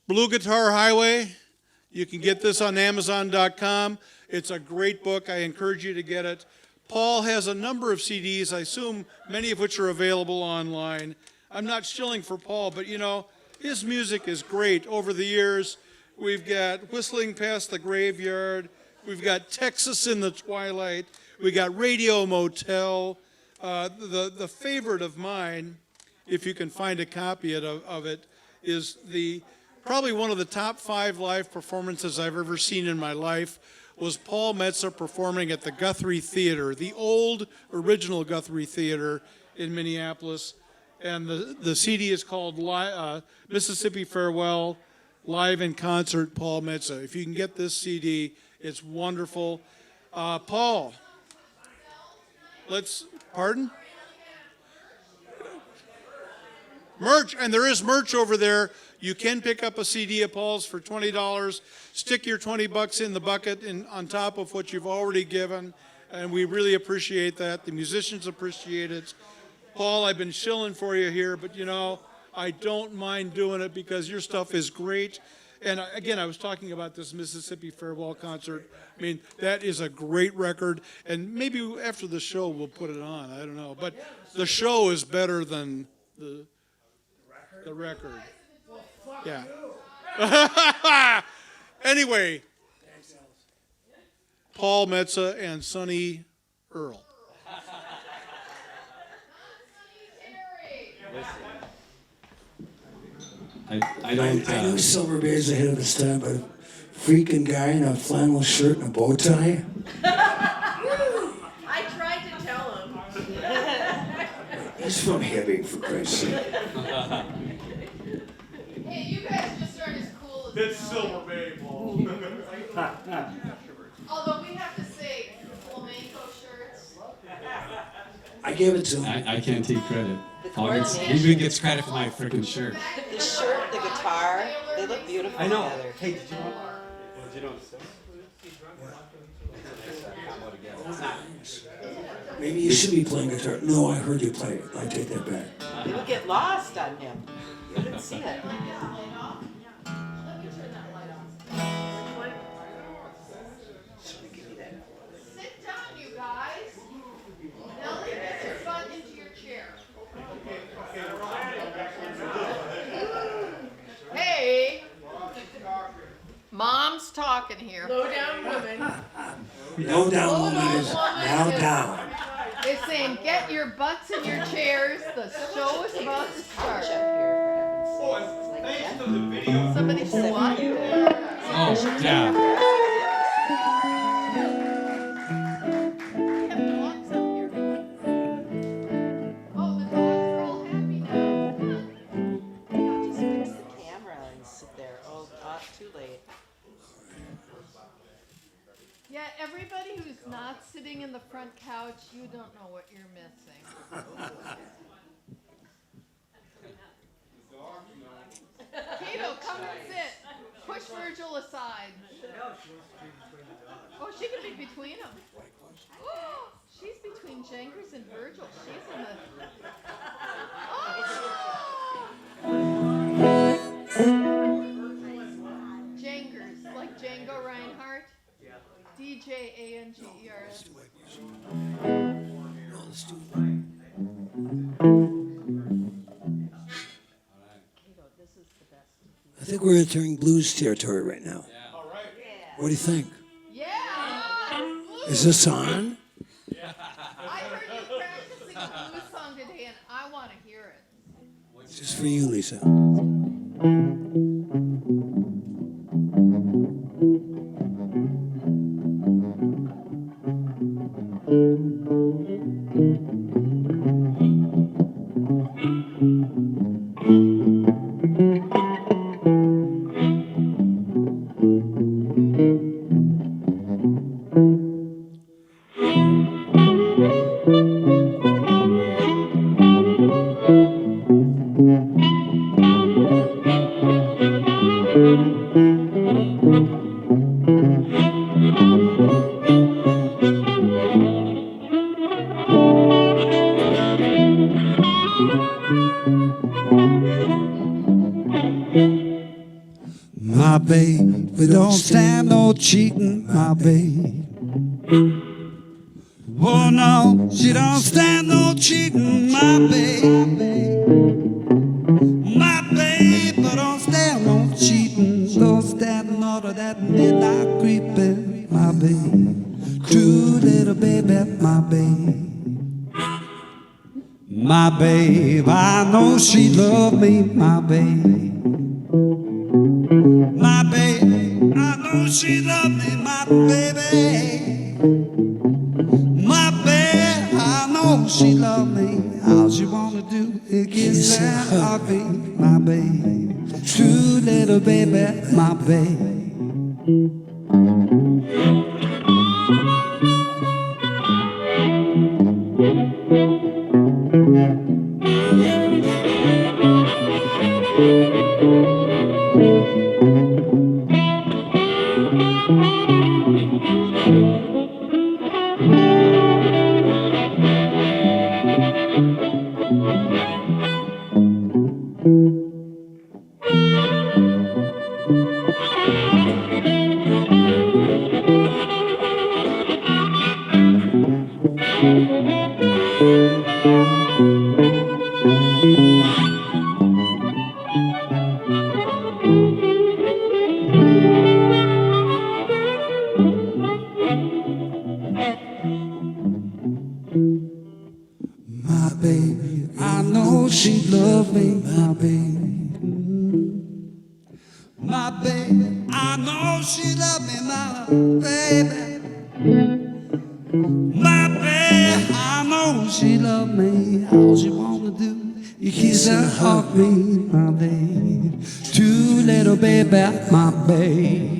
Blue Guitar Highway. You can get this on Amazon.com. It's a great book. I encourage you to get it. Paul has a number of CDs, I assume many of which are available online. I'm not shilling for Paul, but you know, his music is great. Over the years, we've got Whistling Past the Graveyard. We've got Texas in the Twilight. We got Radio Motel. The favorite of mine, if you can find a copy of it, is probably one of the top 5 live performances I've ever seen in my life was Paul Metsa performing at the Guthrie Theater, the old original Guthrie Theater in Minneapolis. And the CD is called Mississippi Farewell, Live in Concert, Paul Metsa. If you can get this CD, it's wonderful. Paul, pardon? Merch, and there is merch over there. You can pick up a CD of Paul's for $20. Stick your $20 in the bucket on top of what you've already given, and we really appreciate that. The musicians appreciate it. Paul, I've been shilling for you here, but you know, I don't mind doing it because your stuff is great. And again, I was talking about this Mississippi Farewell concert. I mean, that is a great record, and maybe after the show we'll put it on. I don't know, but the show is better than the record. Yeah. Anyway, Paul Metsa and Sonny Earl. I know Silver Bay's ahead of his time, but a freaking guy in a flannel shirt and a bow tie. I tried to tell him. He's from Hibbing, for Christ's sake. Hey, you guys just aren't as cool as It's Silver Bay, Paul. Although we have to say, flamenco shirts. I gave it to him. I can't take credit. He even gets credit for my freaking shirt. The shirt, the guitar, they look beautiful I know. together. Hey, did you know? Did you know? Maybe you should be playing guitar. No, I heard you play it. I take that back. It would get lost on him. You wouldn't see it. Let me turn that light on. Sit down, you guys. Nellie, get your butt into your chair. Hey! Mom's talking here. Low down woman. No down, woman is now down. They're saying, get your butts in your chairs. The show is about to start. Up here, for heaven's sakes. Somebody said what? Oh, yeah. Oh, the dogs are all happy now. Just fix the camera and sit there. Oh, too late. Yeah, everybody who's not sitting in the front couch, you don't know what you're missing. Kato, come and sit. Push Virgil aside. Oh, she can be between them. Oh, she's between Jangers and Virgil. She's in the... Oh! Jangers, like Django Reinhardt. DJANGERS. I think we're entering blues territory right now. What do you think? Yeah! Is this on? I heard you practicing a blues song today, and I want to hear it. Just for you, Lisa. My baby don't stand no cheating, my baby. Oh no, she don't stand no cheating, my baby. My baby don't stand no cheating, don't stand none of that midnight creeping, my baby. True little baby, my baby. My babe, I know she loved me, my babe. My babe, I know she loved me, my baby. My babe, I know she loved me. All she wanna do is kiss and hug me, my babe. True little baby, my babe. My baby, I know she loved me, my baby. My baby, I know she loved me, my baby. My baby, I know she loved me. All she wanna do is kiss and hug me, my baby. True little baby, my baby.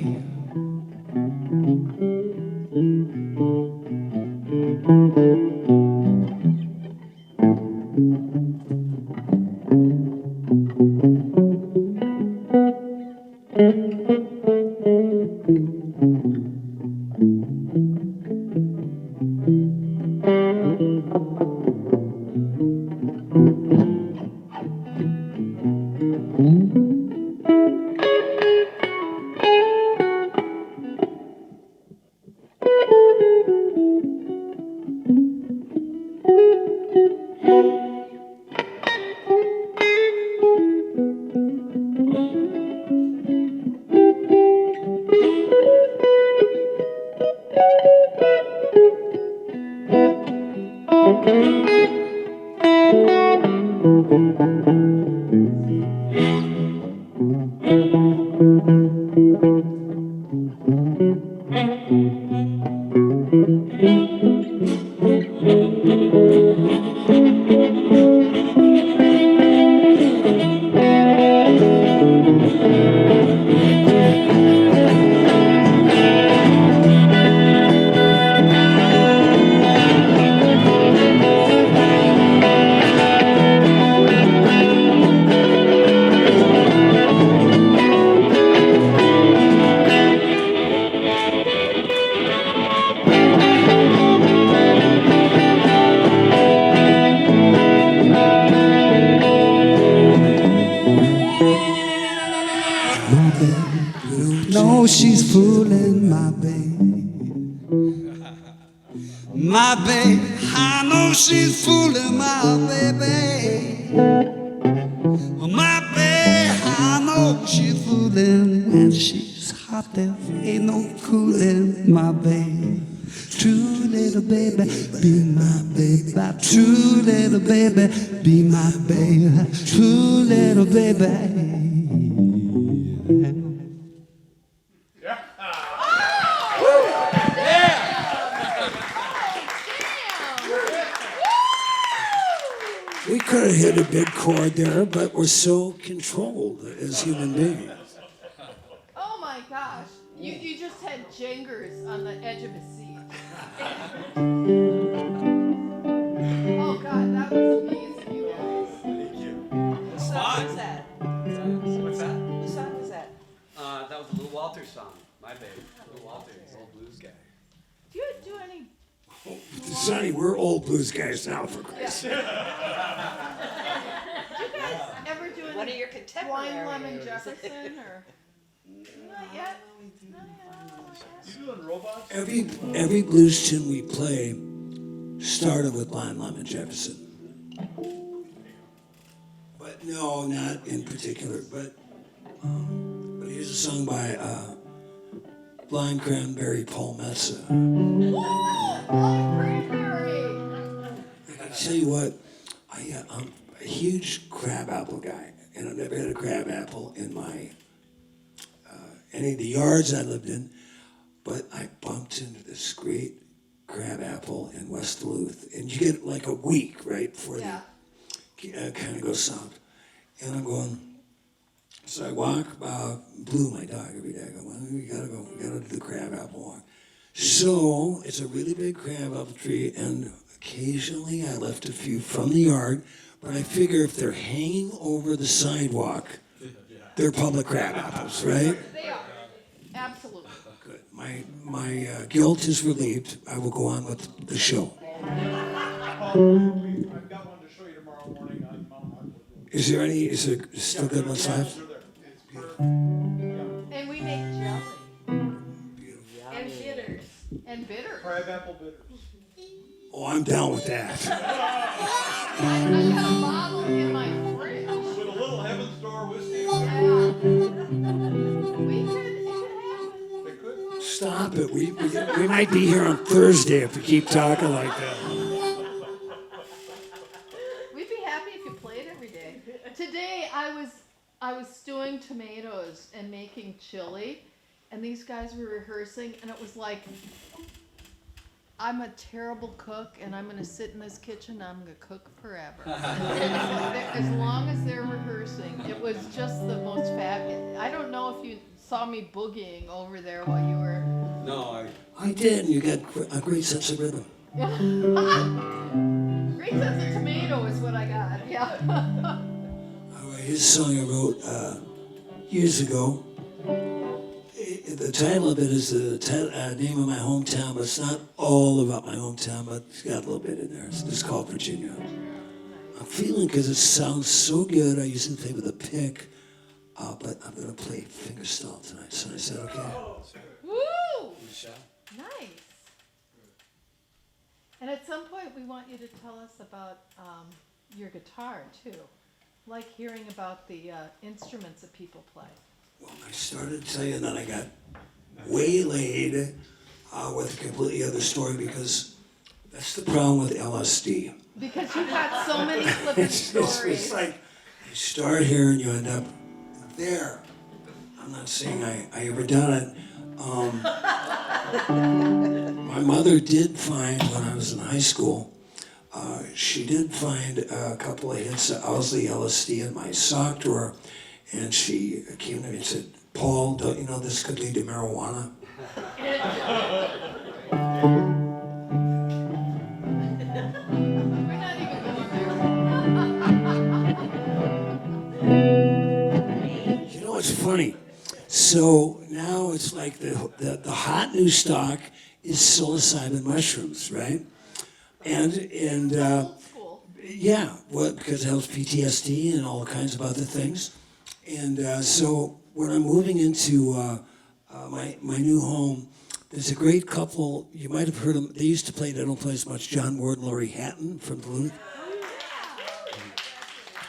No, she's fooling my baby. My baby, I know she's fooling my baby. My baby, I know she's fooling. When she's hot, there ain't no cooling my baby. True little baby, be my baby. True little baby, be my baby. True little baby. We could have hit a big chord there, but we're so controlled as human beings. Oh my gosh. You just had jingers on the edge of a seat. Oh God, that was amazing, you guys. Whose song was that? What's that? Whose song was that? That was a Little Walter song. My baby. Little Walter, this old blues guy. Do you do any? Sonny, we're old blues guys now, for Christ's sake. Do you guys ever do any One of your Wine contemporaries. Lemon Jefferson or? Not yet. Not yet. You doing robots? Every blues tune we play started with Blind Lemon Jefferson. But no, not in particular. But here's a song by Blind Cranberry Paul Metsa. I tell you what, I'm a huge crab apple guy, and I've never had a crab apple in my any of the yards I lived in. But I bumped into this great crab apple in West Duluth, and you get like a week, right, before they kind of go soft. And I'm going, so I walk, Blue, my dog, every day. I go, well, we gotta do the crab apple walk. So it's a really big crab apple tree, and occasionally I left a few from the yard, but I figure if they're hanging over the sidewalk, they're public crab apples, right? They are. Absolutely. Good. My guilt is relieved. I will go on with the show. I've got one to show you tomorrow morning on Mount Huckwood. Is there still good ones left? They're there. It's perfect. And we make jelly. And bitters. And bitters. Crab apple bitters. Oh, I'm down with that. I got a bottle in my fridge. With a little Heaven's Door whiskey. Yeah. We could, it could happen. They could. Stop it. We might be here on Thursday if we keep talking like that. We'd be happy if you played every day. Today I was stewing tomatoes and making chili, and these guys were rehearsing, and it was like, I'm a terrible cook, and I'm gonna sit in this kitchen, I'm gonna cook forever. As long as they're rehearsing, it was just the most fabulous. I don't know if you saw me boogieing over there while you were. No, I did, and you got a great sense of rhythm. Great sense of tomato is what I got. Yeah. All right, here's a song I wrote years ago. The title of it is the name of my hometown, but it's not all about my hometown, but it's got a little bit in there. It's just called Virginia. I'm feeling, because it sounds so good, I usually play with a pick, but I'm going to play fingerstyle tonight. So I said, okay. Woo! Nice. And at some point, we want you to tell us about your guitar too, like hearing about the instruments that people play. Well, I started to tell you, and then I got waylaid with a completely other story, because that's the problem with LSD. Because you've got so many flippant stories. It's like you start here and you end up there. I'm not saying I ever done it. My mother did find, when I was in high school, she did find a couple of hits of Owsley LSD in my sock drawer. And she came to me and said, Paul, don't you know this could lead to marijuana? We're not even going there. You know what's funny? So now it's like the hot new stock is psilocybin mushrooms, right? And Old school. yeah, well, because it helps PTSD and all kinds of other things. And so when I'm moving into my new home, there's a great couple. You might have heard them. They used to play. They don't play as much. John Ward and Lori Hatton from Duluth.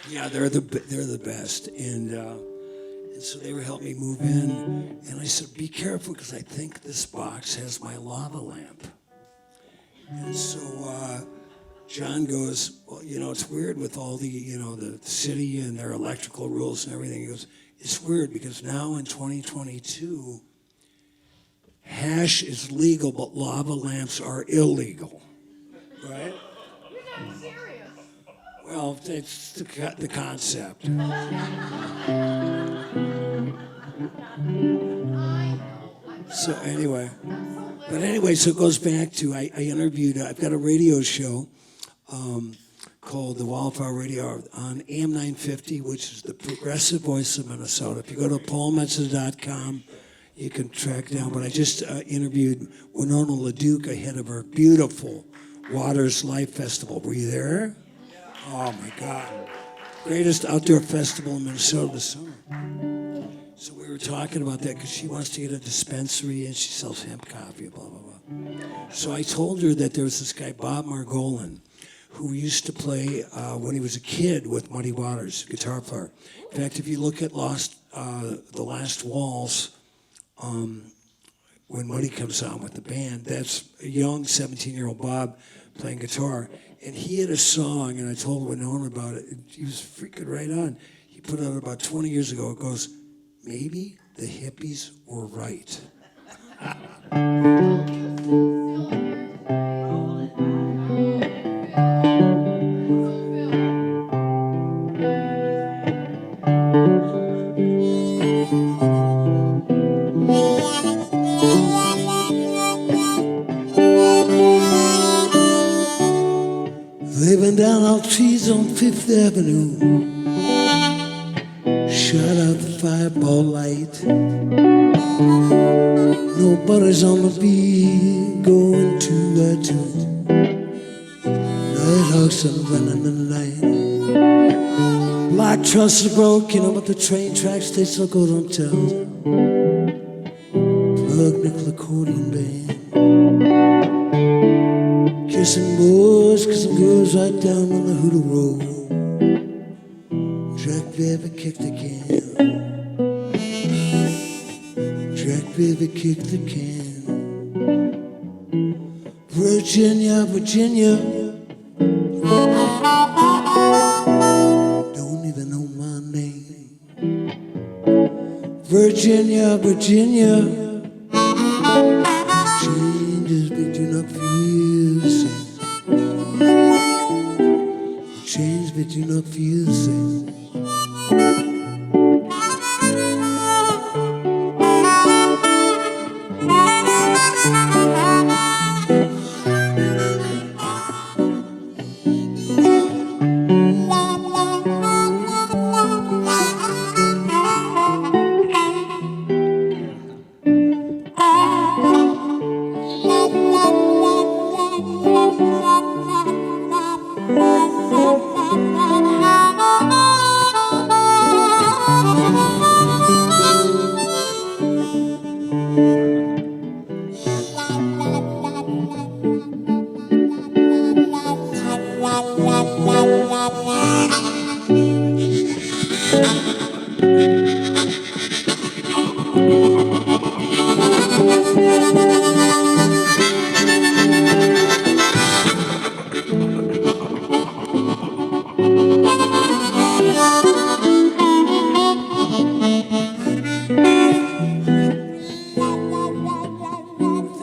Yeah, they're the best. And so they were helping me move in. And I said, be careful, because I think this box has my lava lamp. And so John goes, well, you know, it's weird with all the, the city and their electrical rules and everything. He goes, it's weird because now in 2022, hash is legal, but lava lamps are illegal, right? You're not serious. Well, it's the concept. I know. So anyway, I'm so but little. anyway, so it goes back to, I interviewed, I've got a radio show called the Wildfire Radio on AM 950, which is the progressive voice of Minnesota. If you go to paulmetsa.com, you can track down. But I just interviewed Winona LaDuke ahead of her beautiful Waters Life Festival. Were you there? Oh my God. Greatest outdoor festival in Minnesota this summer. So we were talking about that because she wants to get a dispensary and she sells hemp coffee, blah, blah, blah. So I told her that there was this guy, Bob Margolin, who used to play when he was a kid with Muddy Waters, guitar player. In fact, if you look at The Last Waltz, when Muddy comes on with the band, that's a young 17-year-old Bob playing guitar. And he had a song, and I told Winona about it. And he was freaking right on. He put it out about 20 years ago. It goes, maybe the hippies were right. Living down all trees on Fifth Avenue, shut out the fireball light. Nobody's on the beat, going to a tune. Nighthawks are running the night. Black truss are broken, but the train tracks they still go downtown. Plug nickel accordion band. Kissing boys, kissing girls right down on the Hoodoo Road. Jack Baby kicked the can. Jack Baby kicked the can. Virginia, Virginia. Don't even know my name. Virginia, Virginia. Changes but do not feel the same. Change but do not feel the same.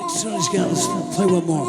Sonny's got, let's play one more.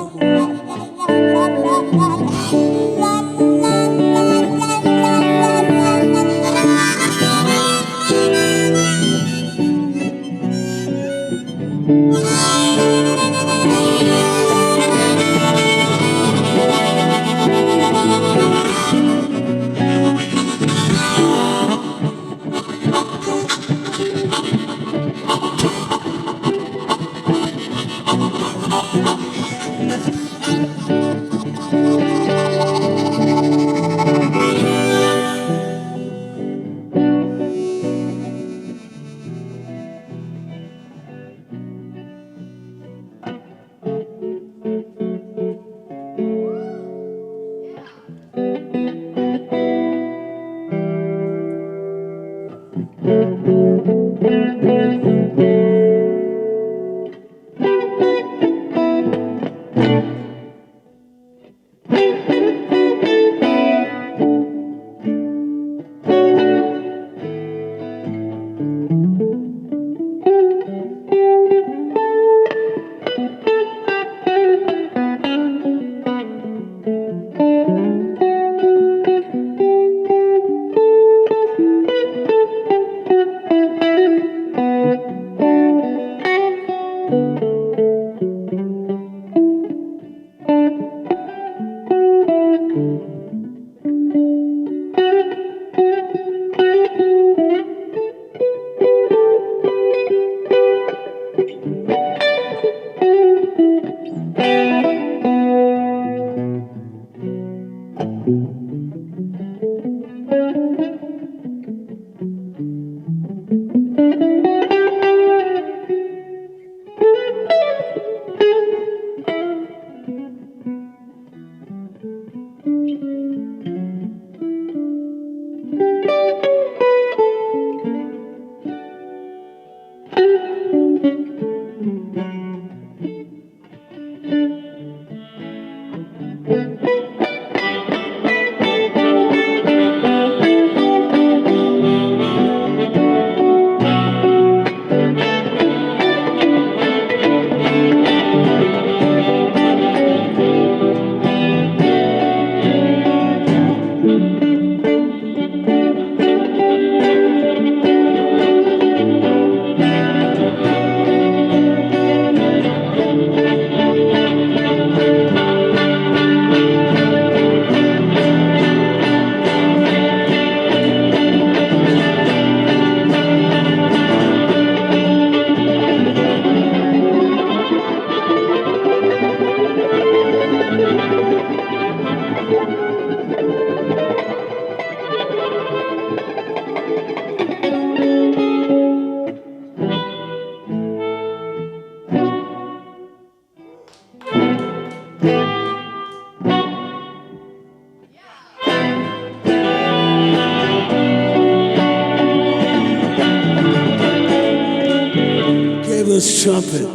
trumpet,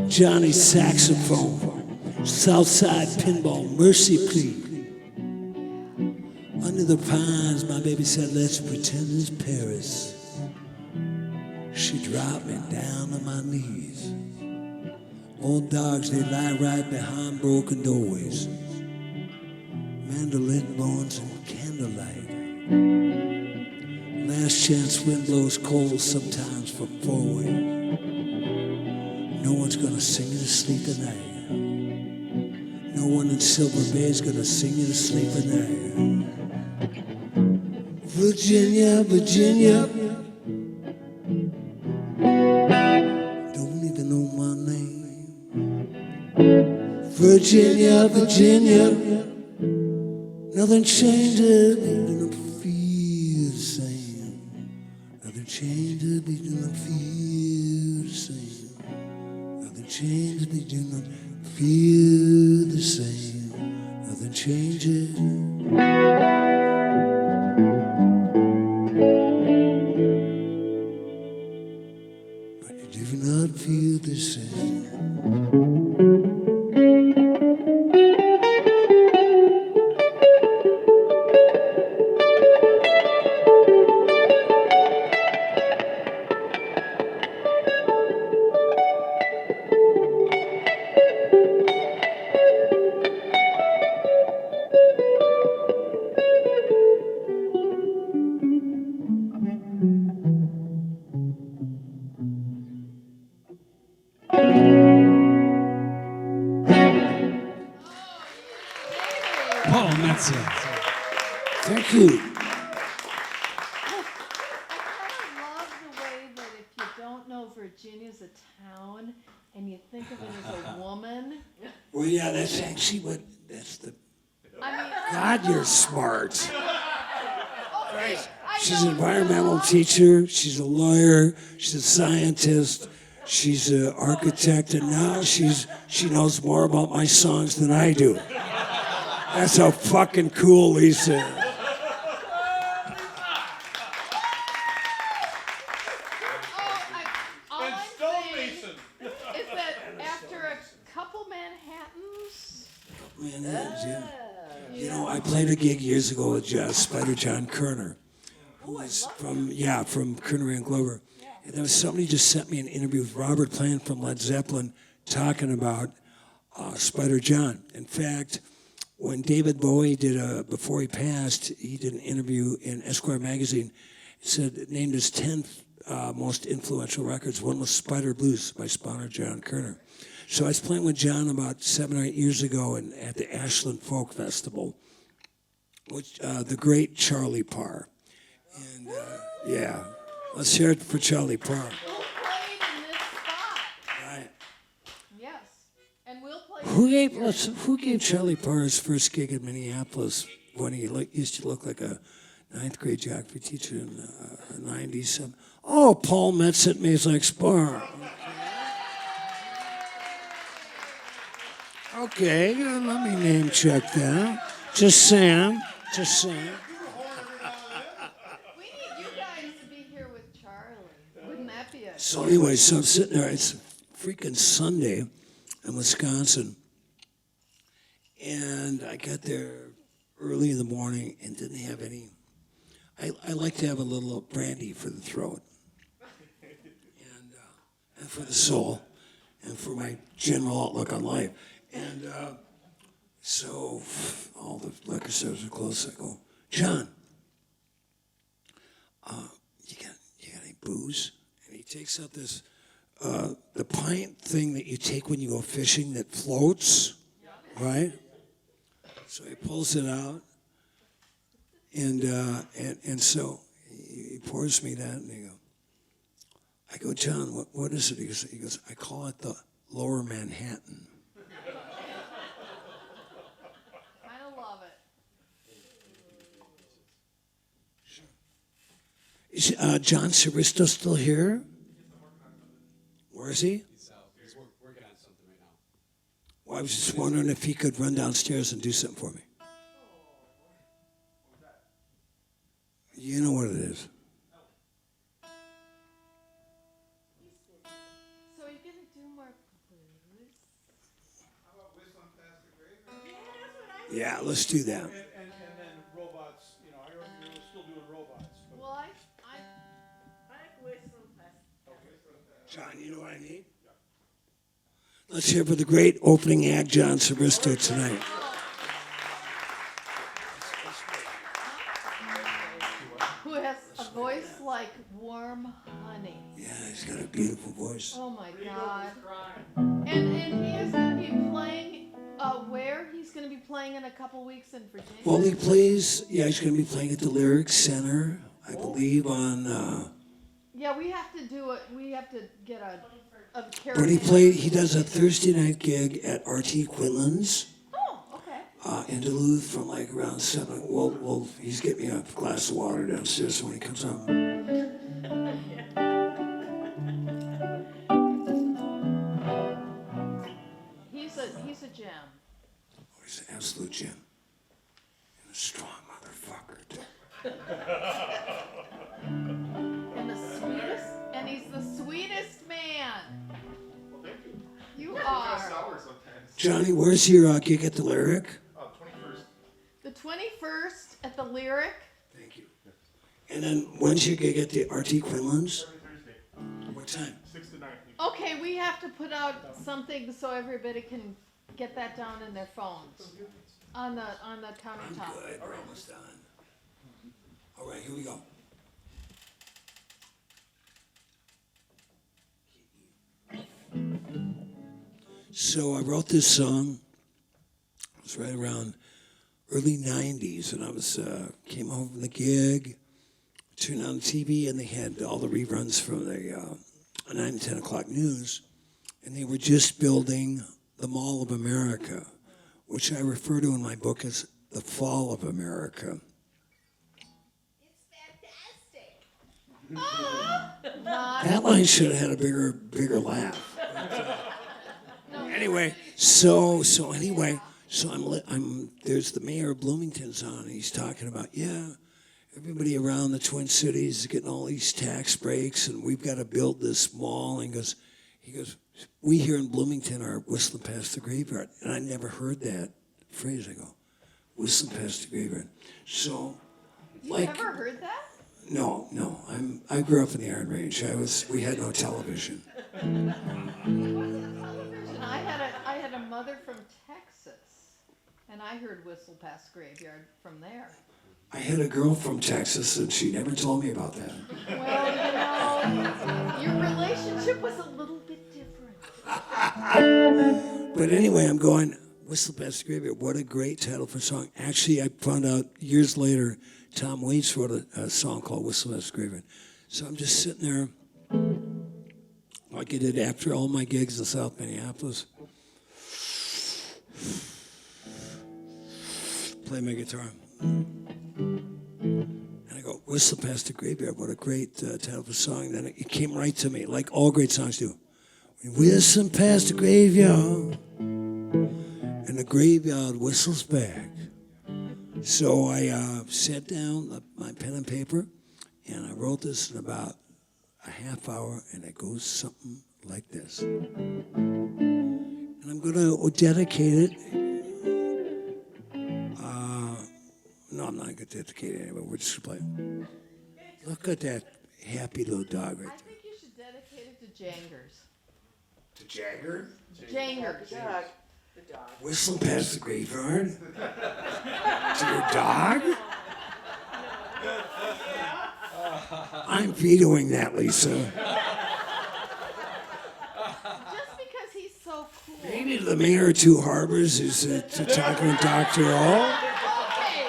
Johnny saxophone, Southside pinball, mercy plea. Under the pines, my baby said, let's pretend it's Paris. She dropped me down on my knees. Old dogs, they lie right behind broken doorways. Mandolin bones and candlelight. Last chance wind blows cold sometimes from far away. No one's gonna sing you to sleep tonight. No one in Silver Bay's gonna sing you to sleep tonight. Virginia, Virginia. Don't even know my name. Virginia, Virginia. Nothing changes, they do not feel the same. Nothing changes, they do not feel the same. Nothing changes, they do not feel the same. Nothing changes. But you do not feel the same. Paul Metsa. Thank you. I kind of love the way that if you don't know Virginia's a town and you think of it as a woman, Well, yeah, that's actually what, that's the, I mean, God, you're smart. okay, I She's an know environmental teacher, she's a lawyer, she's a scientist, she's an architect, and now she knows more about my songs than I do. That's how fucking cool Lisa is. all I'm saying is that after a couple Manhattans, Man, yeah. You know, I played a gig years ago with Spider John Kerner, who was from Kerner and Glover. And there was somebody just sent me an interview with Robert Plant from Led Zeppelin talking about Spider John. In fact, when David Bowie before he passed, he did an interview in Esquire magazine. He said, named his 10 most influential records. One was Spider Blues by Spider John Kerner. So I was playing with John about 7 or 8 years ago at the Ashland Folk Festival, which the great Charlie Parr. And yeah, let's hear it for Charlie Parr. who played in this spot? Right. Yes, and we'll play. Who gave Charlie Parr his first gig in Minneapolis when he used to look like a 9th grade geography teacher in the 90s? Oh, Paul Metsa at Maze Lakes Bar. Okay, let me name check that. Just saying. We need you guys to be here with Charlie. Wouldn't that be a? So anyway, so I'm sitting there. It's freaking Sunday in Wisconsin, and I got there early in the morning and didn't have any. I like to have a little brandy for the throat, and for the soul, and for my general outlook on life. And so all the liquor stores are closed. I go, John, you got any booze? And he takes out this the pint thing that you take when you go fishing that floats, right? So he pulls it out, and so he pours me that, and I go, John, what is it? He goes, I call it the Lower Manhattan. I love it. Is John Siristo still here? Where is he? He's working on something right now. Well, I was just wondering if he could run downstairs and do something for me. You know what it is. So are you getting Yeah, let's do that. And then robots, you know, I remember you're still doing robots. But Well, I John, you know what I need? Let's hear for the great opening act, John Sabristo, tonight. who has a voice like warm honey. Yeah, he's got a beautiful voice. Oh my God. And he is going to be playing, where? He's going to be playing in a couple weeks in Virginia. Well, he plays, yeah, he's going to be playing at the Lyric Center, I believe, on, Yeah, we have to do it. We have to get a but he does a Thursday night gig at RT Quinlan's. Oh, okay. In Duluth from like around 7. Well, he's getting me a glass of water downstairs when he comes up. He's a gem. Oh, he's an absolute gem. And a strong motherfucker, too. And he's the sweetest man. Well, thank you. You Kind of are. sour sometimes. Johnny, where's your gig at the Lyric? 21st. The 21st at the Lyric. Thank you. And then when's your gig at the RT Quinlan's? Every Thursday, What time? 6 to 9. Okay, we have to put out something so everybody can get that down in their phones on the I'm countertop. good. We're almost done. All right, here we go. So I wrote this song. It was right around early 90s, and I was came home from the gig, turned on the TV, and they had all the reruns from the 9 and 10 o'clock news, and they were just building the Mall of America, which I refer to in my book as the Fall of America. That line should have had a bigger laugh. Anyway, so I'm there's the mayor of Bloomington's on, and he's talking about, yeah, everybody around the Twin Cities is getting all these tax breaks, and we've got to build this mall. And he goes, we here in Bloomington are whistling past the graveyard, and I never heard that phrase. I go, whistling past the graveyard. So, You like, ever heard that? no, I grew up in the Iron Range. We had no television. Television. I had a mother from Texas, and I heard Whistle Past Graveyard from there. I had a girl from Texas, and she never told me about that. Well, your relationship was a little bit different. But anyway, I'm going, Whistle Past the Graveyard, what a great title for a song. Actually, I found out years later, Tom Waits wrote a song called Whistle Past the Graveyard. So I'm just sitting there, like I did after all my gigs in South Minneapolis. Play my guitar. And I go, Whistle Past the Graveyard, what a great title for a song. Then it came right to me, like all great songs do. We whistle past the graveyard, and the graveyard whistles back. So I sat down, my pen and paper, and I wrote this in about a half hour, and it goes something like this. And I'm going to dedicate it. No, I'm not going to dedicate it anyway. We're just going to play it. Look at that happy little dog right I think you should dedicate it to Jangers. there. To Jagger? Jangers. Dog. The dog. Whistling past the graveyard? To your dog? I'm vetoing that, Lisa. Just because he's so cool. Maybe to the mayor of Two Harbors who's talking to Dr. O. Okay,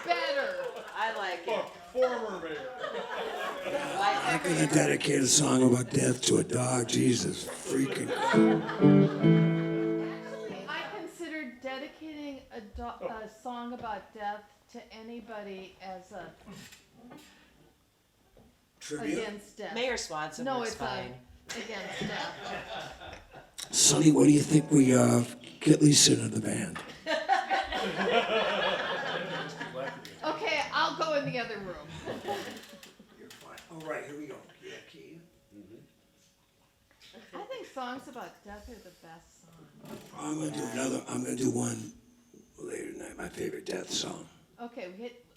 better. I like it. Former mayor. I'm going to dedicate a song about death to a dog. Jesus freaking Christ. Actually, I consider dedicating a song about death to anybody as a Tribute? against death. Mayor Swanson No, works it's fine. against death. Sonny, what do you think we get Lisa into the band? Okay, I'll go in the other room. You're fine. All right, here we go. Yeah, key. I think songs about death are the best songs. I'm going to do one later tonight. My favorite death song. Okay,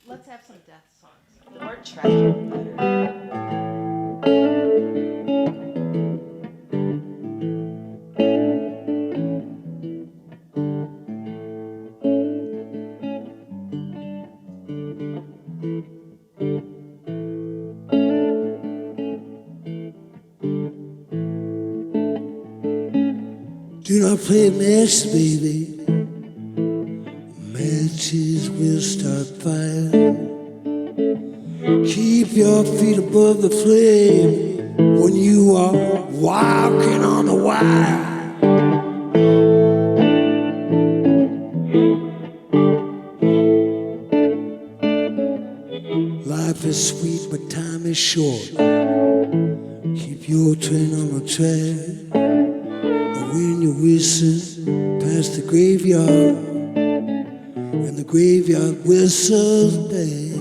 let's have some death songs. The more treasure, the better. Do not play matches, baby. Matches will start fire. Keep your feet above the flame when you are walking on the wire. Life is sweet, but time is short. Keep your train on the track. When you're whistling past the graveyard, and the graveyard whistles back.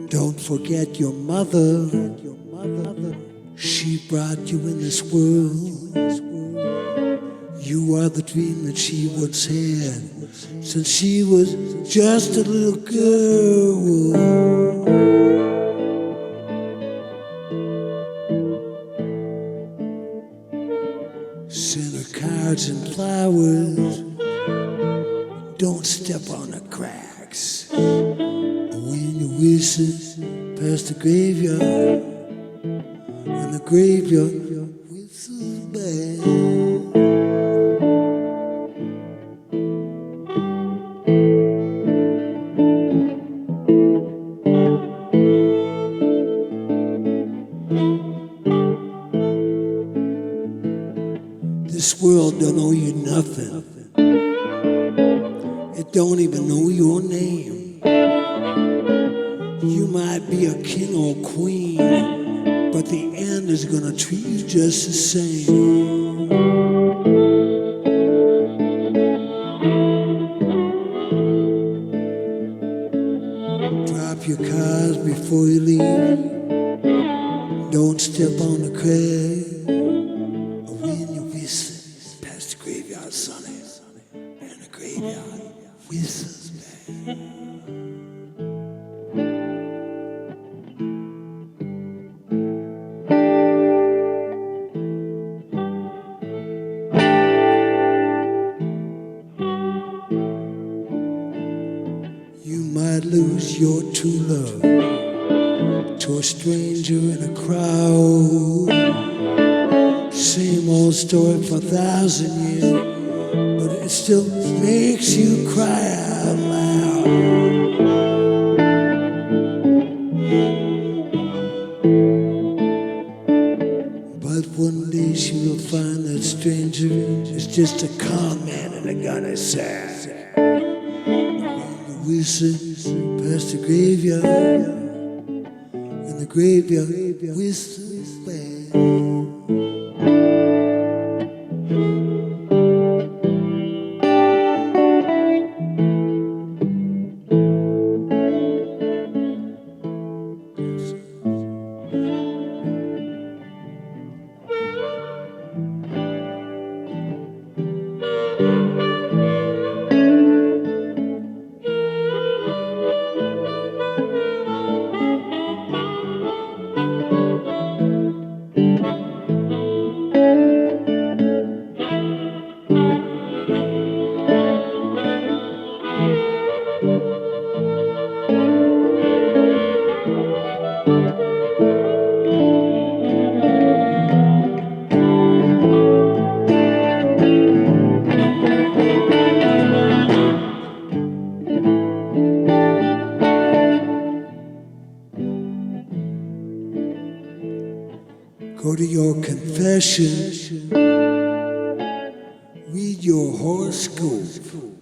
Don't forget your mother. She brought you in this world. You are the dream that she once had since she was just a little girl. Send her cards and flowers. Don't step on the cracks. When you whistle past the graveyard, and the graveyard whistles back. This world don't owe you nothing. It don't even know your name. You might be a king or queen, but the end is gonna treat you just the same. Drop your cars before you leave. Don't step on the crag. When you whistle past the graveyard, Sonny, and the graveyard whistles back. You might lose your true love to a stranger in a crowd. Same old story for 1,000 years, but it still makes you cry out loud. But one day she will find that stranger is just a con man in a gunny sack. When you whistle past the graveyard, and the graveyard whistles back. Go to your confession, read your horoscope,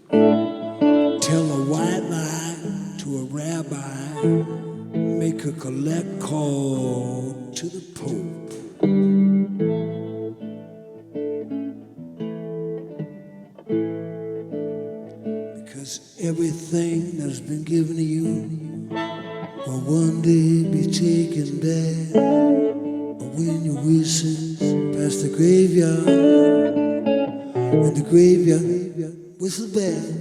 tell a white lie to a rabbi, make a collect call to the Pope. Because everything that's been given to you will one day be taken back. When your wishes pass the graveyard, and the graveyard whistles back.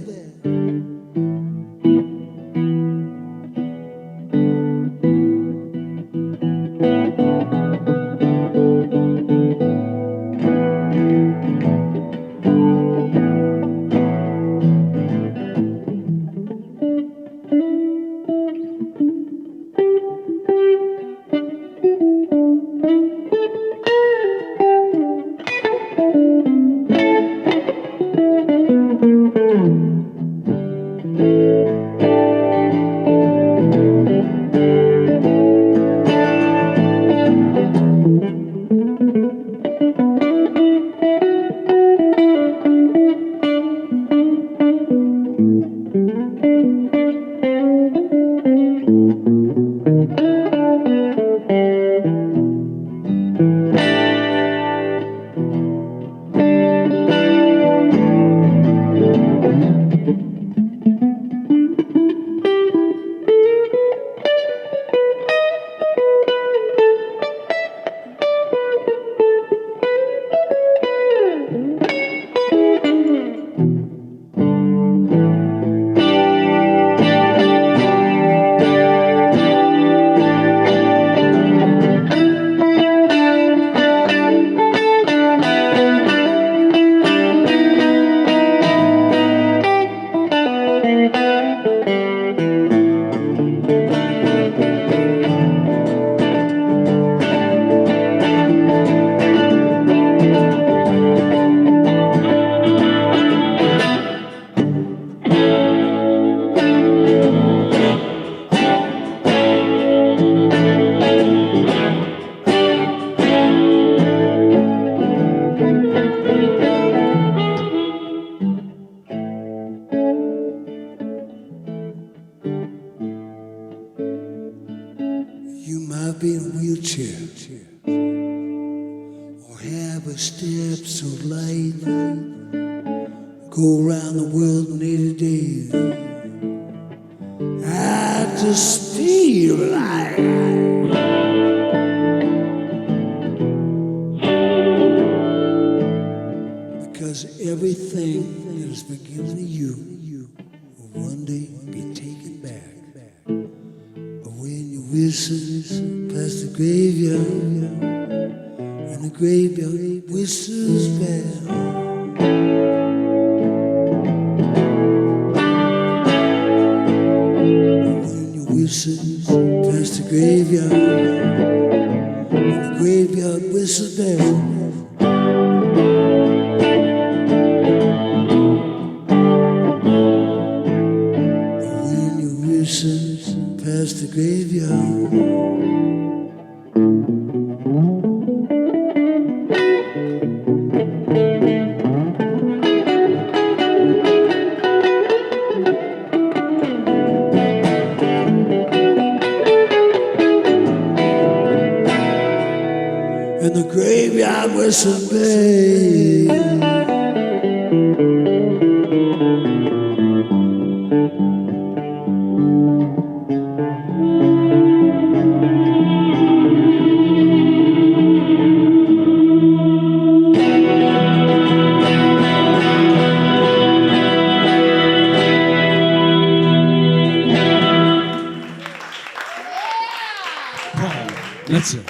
You might be in a wheelchair or have a step so light. Go around the world in 80 days at the speed of light. Because everything that is beginning to you will one day be taken back. When your whistles past the graveyard, and the graveyard whistles back. When your whistles past the graveyard, and the graveyard whistles back. When your whistles past the graveyard. And the graveyard whistles back. Metsa.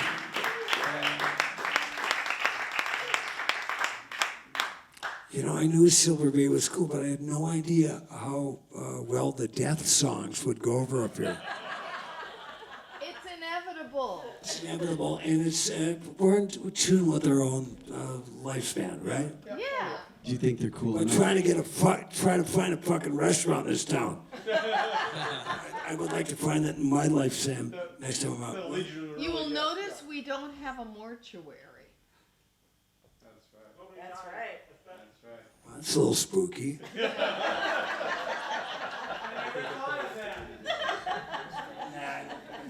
You know, I knew Silver Bay was cool, but I had no idea how well the death songs would go over up here. It's inevitable. It's inevitable, and it's we're in tune with our own lifespan, right? Yeah. Do you think they're cool We're enough? trying to try to find a fucking restaurant in this town. I would like to find that in my lifespan next time I'm out. You will notice we don't have a mortuary. That's right. Well, that's a little spooky.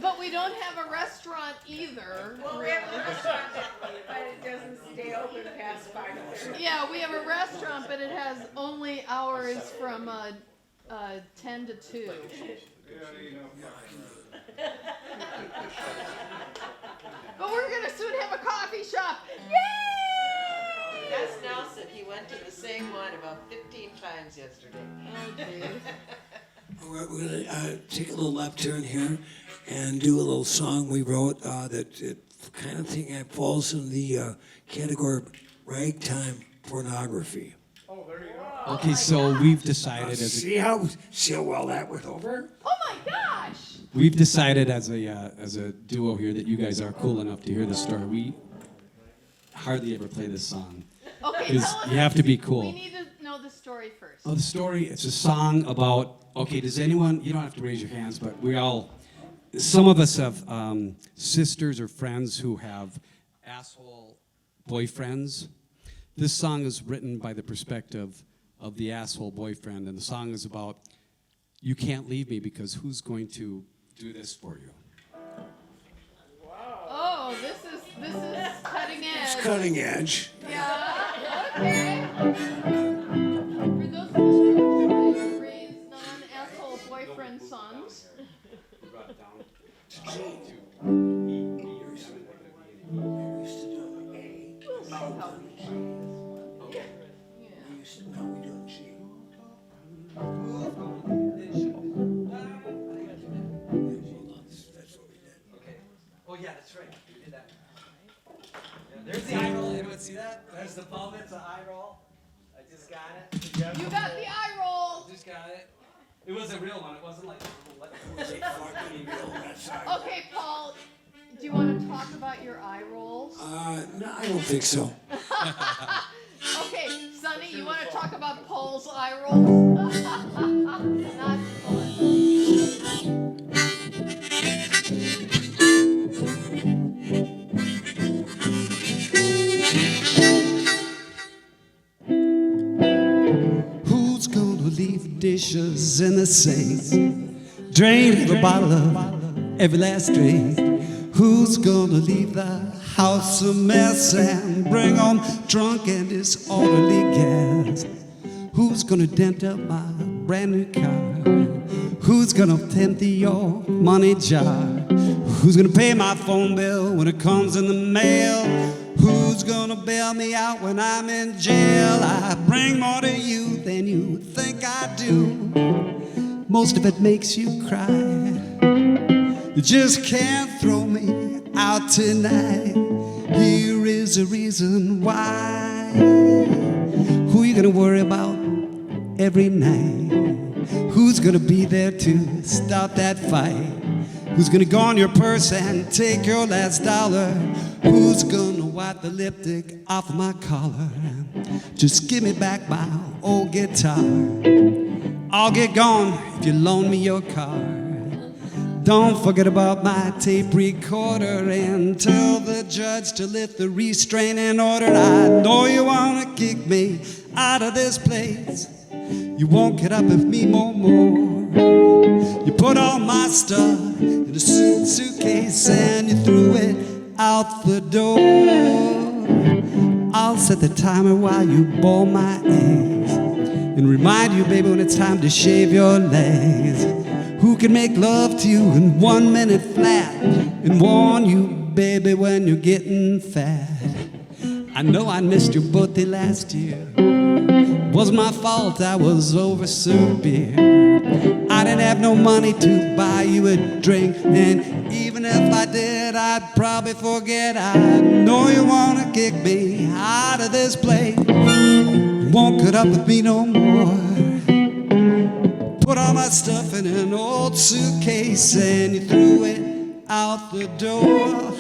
But we don't have a restaurant either, Well, we really. have a restaurant, but it doesn't stay open past 5:30. Yeah, we have a restaurant, but it has only hours from 10 to 2. But we're gonna soon have a coffee shop. Yay! Gus Nelson, he went to the same one about 15 times yesterday. Oh, geez. All right, we're going to take a little left turn here and do a little song we wrote that it kind of thing that falls in the category of ragtime pornography. Oh, there you go. Okay, so we've decided See how well that went over? Oh my gosh! we've decided as a duo here that you guys are cool enough to hear the story. We hardly ever play this song. Okay, Because tell us. you have to be cool. We need to know the story first. Oh, the story, it's a song about, okay, does anyone, you don't have to raise your hands, but some of us have sisters or friends who have asshole boyfriends. This song is written by the perspective of the asshole boyfriend, and the song is about, you can't leave me because who's going to do this for you? Oh, this is cutting edge. It's cutting edge. Yeah. Okay. For those of us who raised non-asshole boyfriend sons. We brought it down to We'll see how we play this. Yeah. Now we do G. That's what we did. Okay. Oh yeah, that's right. We did that. Yeah, there's the eye roll. Anyone see that? There's the bum. It's an eye roll. I just got it. You got the eye roll. Just got it. It was a real one. It wasn't like. Okay, Paul, do you want to talk about your eye rolls? No, I don't think so. Okay, Sonny, you want to talk about Paul's eye rolls? Not fun. Who's gonna leave dishes in the sink? Drain every bottle of every last drink. Who's gonna leave the house a mess and bring home drunk and disorderly gas? Who's gonna dent up my brand new car? Who's gonna empty your money jar? Who's gonna pay my phone bill when it comes in the mail? Who's gonna bail me out when I'm in jail? I bring more to you than you think I do. Most of it makes you cry. You just can't throw me out tonight. Here is a reason why. Who you gonna worry about every night? Who's gonna be there to stop that fight? Who's gonna go on your purse and take your last dollar? Who's gonna wipe the lipstick off of my collar? Just give me back my old guitar. I'll get gone if you loan me your car. Don't forget about my tape recorder and tell the judge to lift the restraining order. I know you wanna kick me out of this place. You won't get up with me no more. You put all my stuff in a suitcase and you threw it out the door. I'll set the timer while you boil my eggs and remind you, baby, when it's time to shave your legs. Who can make love to you in 1 minute flat and warn you, baby, when you're getting fat? I know I missed your birthday last year. Wasn't my fault, I was overserved beer. I didn't have no money to buy you a drink, and even if I did, I'd probably forget. I know you wanna kick me out of this place. You won't put up with me no more. Put all my stuff in an old suitcase and you threw it out the door.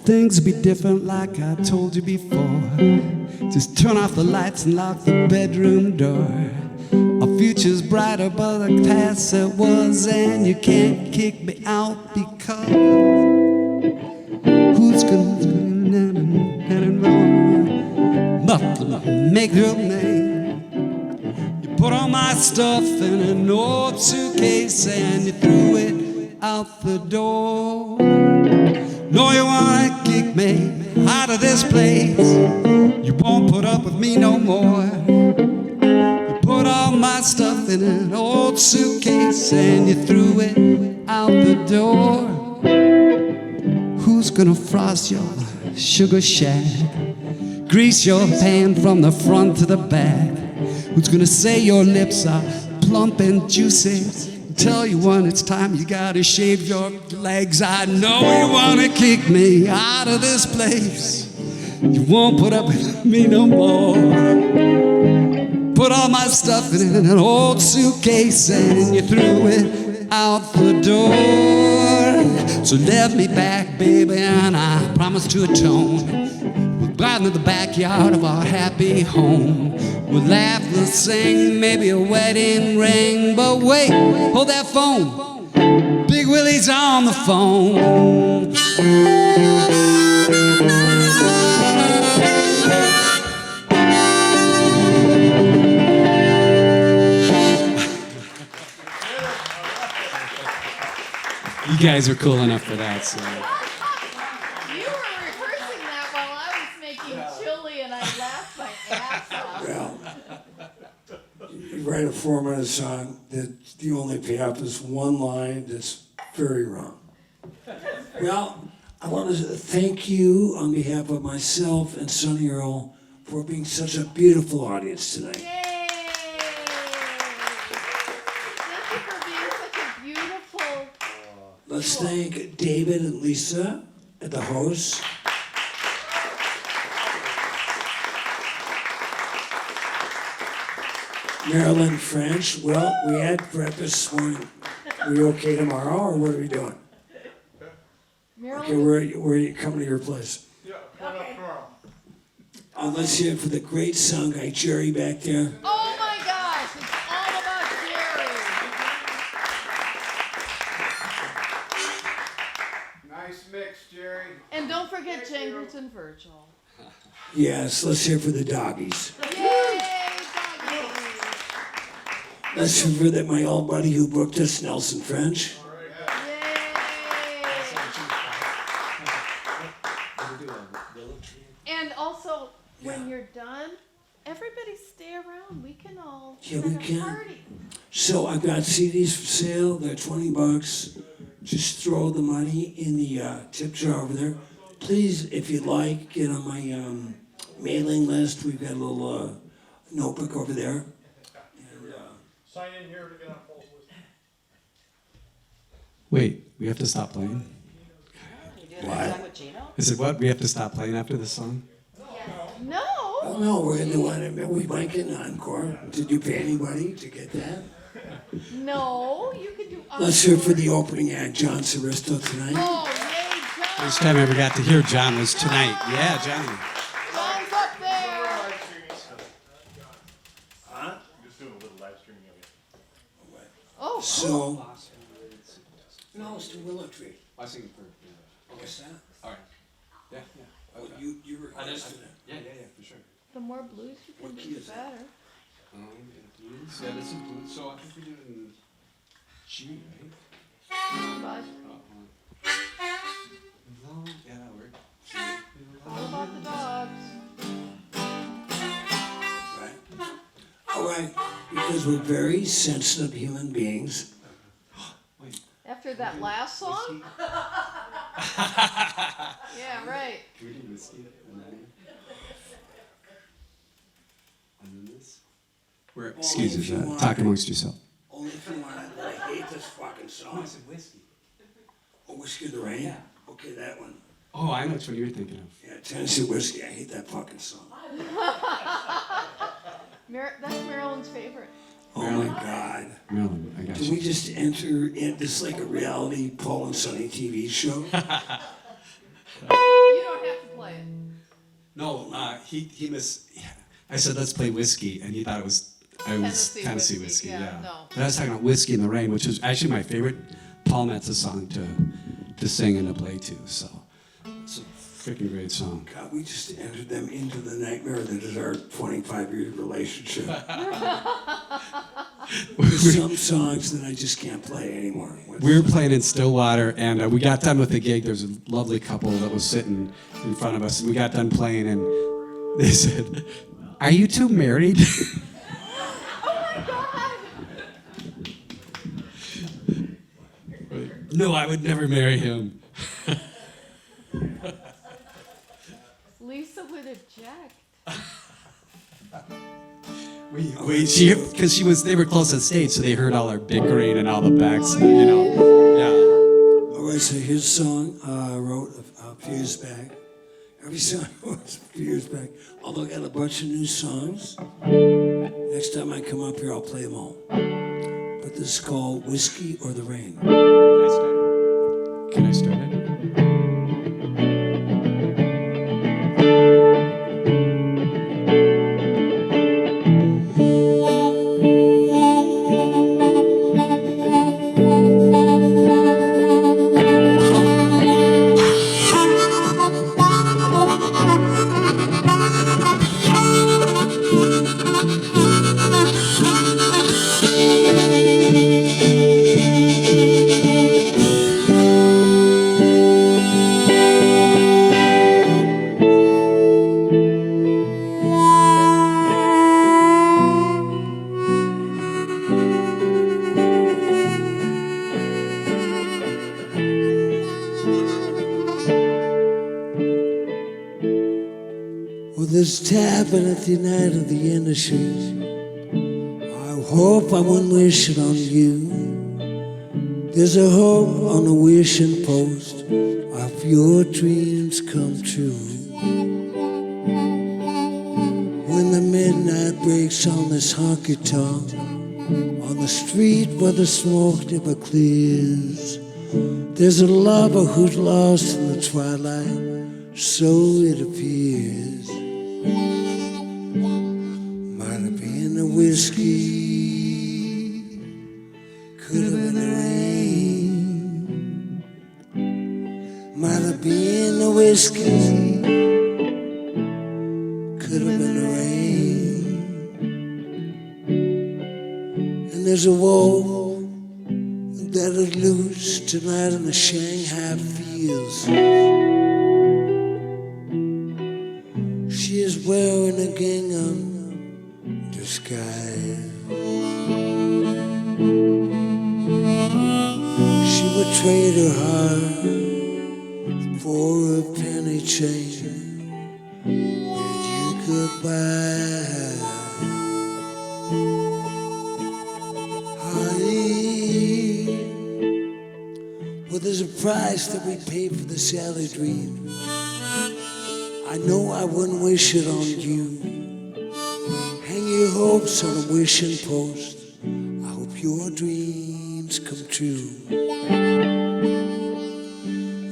Things will be different like I told you before. Just turn off the lights and lock the bedroom door. Our future's brighter, but the past it was, and you can't kick me out because who's gonna nothing make your name? You put all my stuff in an old suitcase and you threw it out the door. No, you wanna kick me out of this place. You won't put up with me no more. You put all my stuff in an old suitcase and you threw it out the door. Who's gonna frost your sugar shack? Grease your pan from the front to the back? Who's gonna say your lips are plump and juicy? Tell you when it's time you gotta shave your legs. I know you wanna kick me out of this place. You won't put up with me no more. Put all my stuff in an old suitcase and you threw it out the door. So let me back, baby, and I promise to atone. We'll glide into the backyard of our happy home. We'll laugh, we'll sing, maybe a wedding ring. But wait, hold that phone. Big Willie's on the phone. You guys are cool enough for that, so. You were rehearsing that while I was making chili, and I laughed my ass off. Well, you write a 4-minute song that the only payoff is one line that's very wrong. Well, I want to thank you on behalf of myself and Sonny Earl for being such a beautiful audience tonight. Yay! Thank you for being such a beautiful. Let's thank David and Lisa at the hosts. Marilyn French. Well, we had breakfast this morning. Are we okay tomorrow, or what are we doing? Okay, Marilyn, where are you coming to your place? Yeah, coming up tomorrow. Let's hear it for the great sound guy, Jerry, back there. oh my gosh, it's all about Jerry. Nice mix, Jerry. And don't forget Jangers and Virgil. Yes, let's hear it for the doggies. Yay, doggies. Let's hear for that my old buddy who booked us, Nelson French. And also, when you're done, everybody stay around. We can all Yeah, have we a can. party. So I've got CDs for sale. They're $20. Just throw the money in the tip jar over there. Please, if you'd like, get on my mailing list. We've got a little notebook over there. And, Sign in here to get on Paul's list. Wait, we have to stop playing? You doing that song with Gino? I said, what? We have to stop playing after this song? No. oh no, we're gonna do one. We might get an encore. Did you pay anybody to get that? No, you can do. Let's hear it for the opening act, John Saristo tonight. Oh, yay, John. First time I ever got to hear John was tonight. Yeah, Johnny. John's up there. Live streaming stuff. Huh? Just doing a little live streaming of it. Oh, So, no, it's the Willow Tree. I sing for. What's that? All right. Yeah, yeah. Oh, you requested it. Yeah, for sure. the more blues you can What do, key the is that? better. Blues. Yeah, this is blues. So I think we do it in G, right? But No, yeah, that works. all about the dogs. Right. All right, because we're very sensitive human beings. After that last song? Yeah, right. Can we do whiskey and then? And then this? We're, excuse if you me, want. talk amongst yourself. Only if you want it. I hate this fucking song. whiskey. Oh, Whiskey in the Rain? Yeah. Okay, that one. Oh, I know which one you're thinking of. Yeah, Tennessee Whiskey. I hate that fucking song. That's Marilyn's favorite. Oh my God. Marilyn, I got Can you. we just enter in this like a reality Paul and Sonny TV show? You don't have to play it. No, he I said let's play whiskey, and he thought it was I was Tennessee Tennessee whiskey, whiskey, yeah, yeah. no. But I was talking about Whiskey in the Rain, which is actually my favorite Paul Metsa song to sing and to play to. So it's a freaking great song. God, we just entered them into the nightmare that is our 25-year relationship. There's some songs that I just can't play anymore. We were playing in Stillwater, and we got done with the gig. There's a lovely couple that was sitting in front of us, and we got done playing, and they said, "Are you two married?" No, I would never marry him. Lisa would object. Because they were close on stage, so they heard all our bickering and all the backs, yeah. All right, so here's a song I wrote a few years back. Every song I wrote a few years back. Although I got a bunch of new songs. Next time I come up here, I'll play them all. But this is called Whiskey or the Rain. Can I start it? Well, there's tapping at the night of the industry. I hope I won't wish it on you. There's a hope on the wishing post of your dreams come true. When the midnight breaks on this honky-tonk, on the street where the smoke never clears, there's a lover who's lost in the twilight, so it appears. Might have been the whiskey, could have been the rain. Might have been the whiskey, could have been the rain. And there's a wolf that is loose tonight in the Shanghai fields. She is wearing a gingham disguise. She would trade her heart for a penny chain. Bid you goodbye. Honey, well, there's a price that we pay for the Sally dream. I know I wouldn't wish it on you. Hang your hopes on a wishing post. I hope your dreams come true.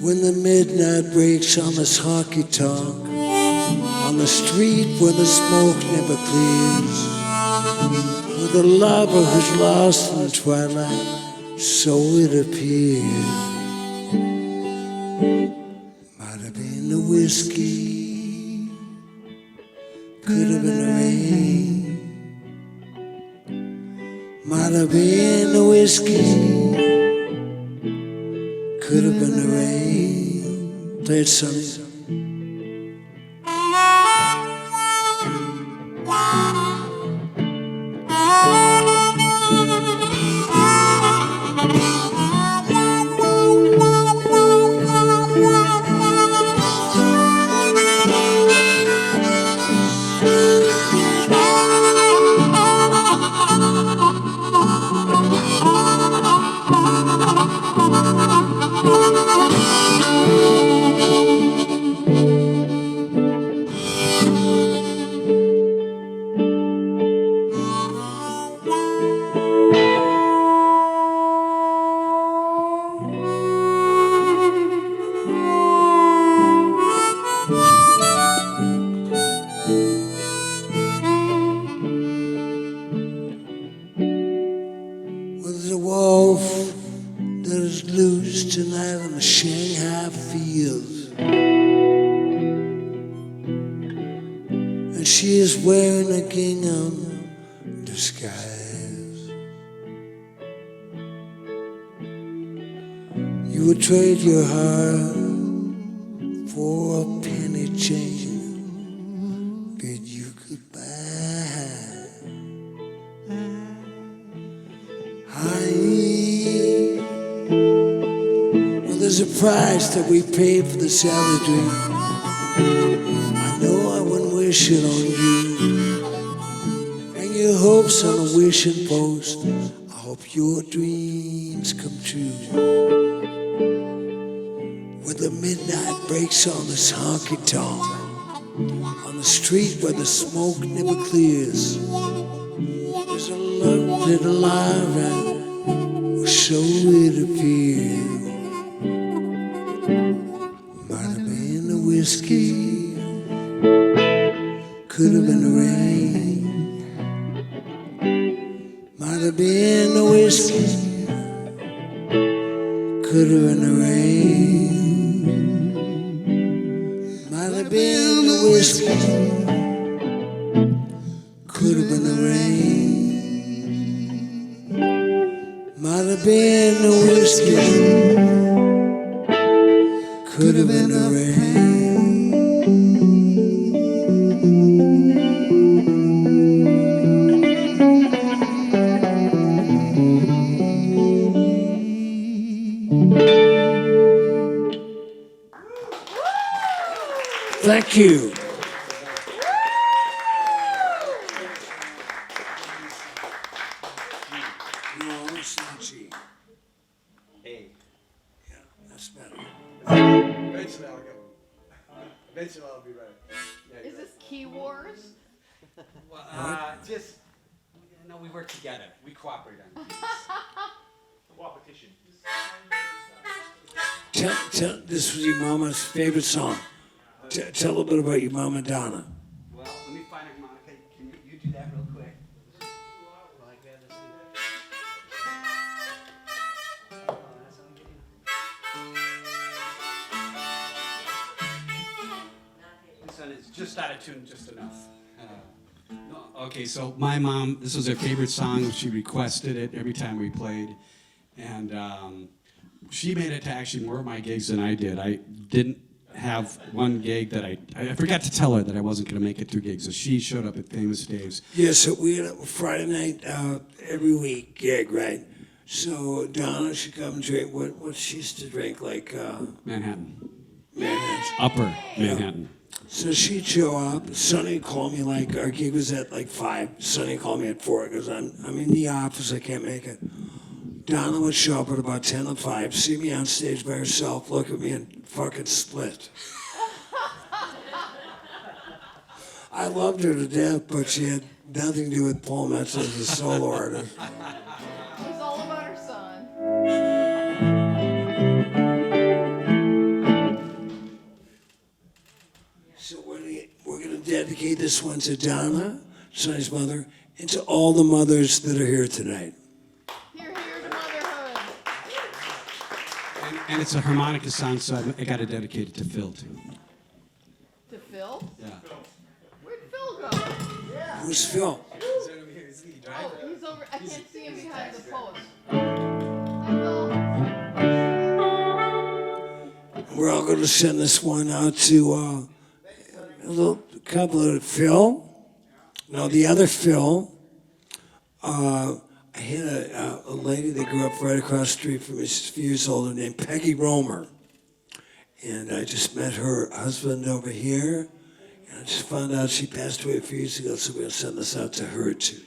When the midnight breaks on this honky-tonk, on the street where the smoke never clears, with a lover who's lost in the twilight, so it appears. Might have been the whiskey, could have been the rain. Might have been the whiskey, could have been the rain. Play it, Sonny. she is wearing a gingham disguise. You would trade your heart for a penny chain, bid you goodbye. Honey, well, there's a price that we pay for the salad dream. I know I wouldn't wish it on you. Hang your hopes on a wishing post. I hope your dreams come true. When the midnight breaks on this honky tonk, on the street where the smoke never clears, there's a love little alive and so it appears. Might have been the whiskey, could have been the rain. Might have been the whiskey, could have been the rain. Might have been the whiskey, could have been the rain. Might have been the whiskey, could have been the rain. Thank you. No, it's not G. Hey. Yeah, that's better. Eventually I'll go. Eventually I'll be right. Yeah, Is this Key Wars? just, no, we work together. We cooperate on things. Competition. Tell, this was your mama's favorite song. Tell a little bit about your mama, Donna. Well, let me find a harmonica. Can you do that real quick? While I grab this thing. Oh, that's what I'm getting. This one is just out of tune, just enough. No, okay, so my mom, this was her favorite song. She requested it every time we played. And she made it to actually more of my gigs than I did. I didn't have one gig that I forgot to tell her that I wasn't going to make it 2 gigs. So she showed up at Famous Dave's. Yeah, so we had a Friday night every week gig, right? So Donna should come and drink. What she used to drink, like Manhattan. Manhattan. Upper Manhattan. So she'd show up. Sonny called me, like, our gig was at like 5. Sonny called me at 4 because I'm in the office. I can't make it. Donna would show up at about 10 to 5, see me on stage by herself, look at me, and fucking split. I loved her to death, but she had nothing to do with Paul Metsa as a solo artist. It was all about her son. So we're gonna dedicate this one to Donna, Sonny's mother, and to all the mothers that are here tonight. Here, here to motherhood. And it's a harmonica song, so I got to dedicate it to Phil, too. To Phil? Yeah. Where'd Phil go? Who's Phil? Oh, he's over. I can't see him behind the post. Hi, Phil. We're all gonna send this one out to a little couple of Phil. No, the other Phil. I had a lady that grew up right across the street from me, she's a few years older, named Peggy Romer. And I just met her husband over here. And I just found out she passed away a few years ago, so we're going to send this out to her too.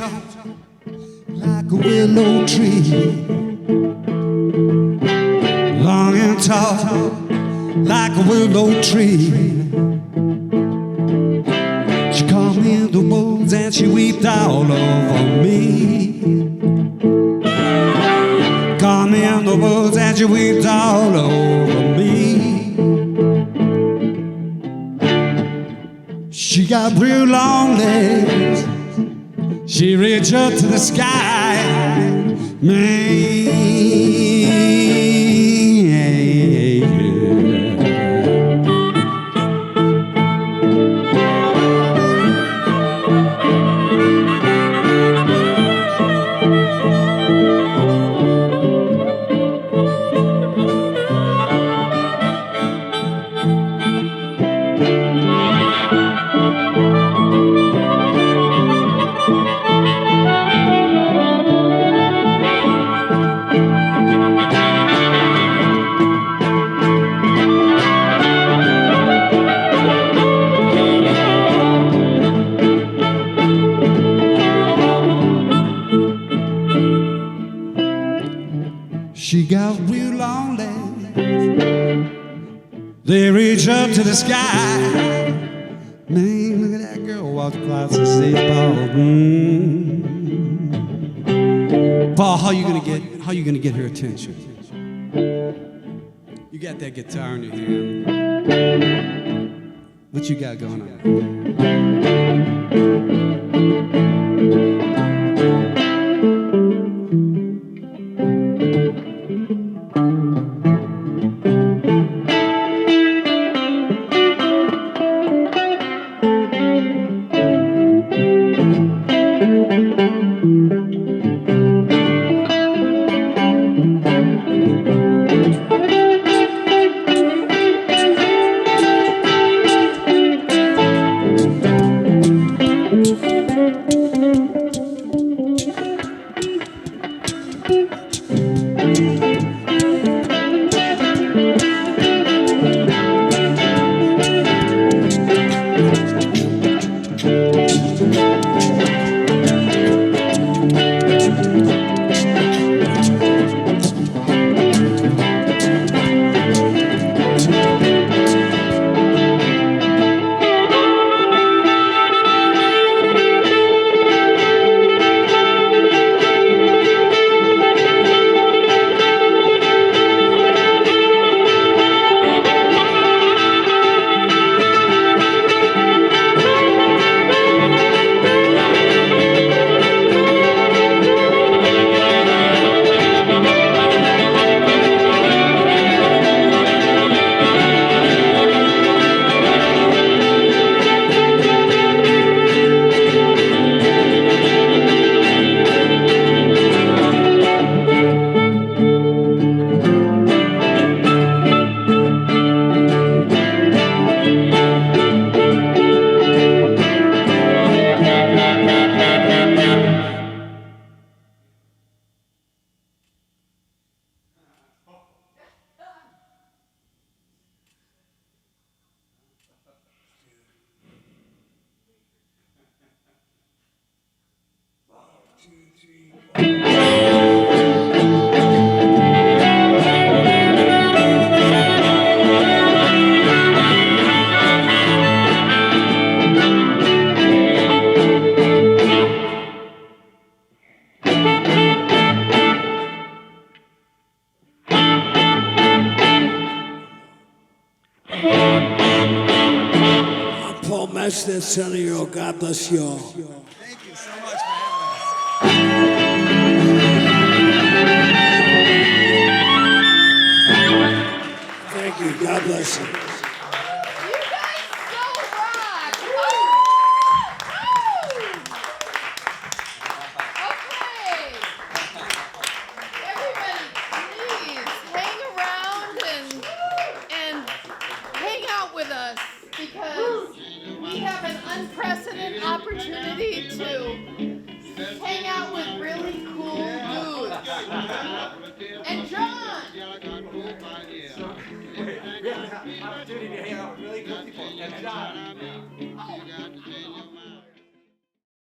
tall like a willow tree. Long and tall like a willow tree. She caught me in the woods and she wept all over me. Caught me in the woods and she wept all over me. She got real long legs. She reached up to the sky. She got real long legs. They reach up to the sky. Man, look at that girl walk across the stage, Paul. Paul, how you gonna get her attention? You got that guitar in your hand. What you got going on? Paul Metsa, Sonny Earl. God bless you all. Thank you so much for having us. Thank you. God bless you. You guys so rock! Woo! Okay. Everybody, please hang around and hang out with us because we have an unprecedented opportunity to hang out with really cool dudes.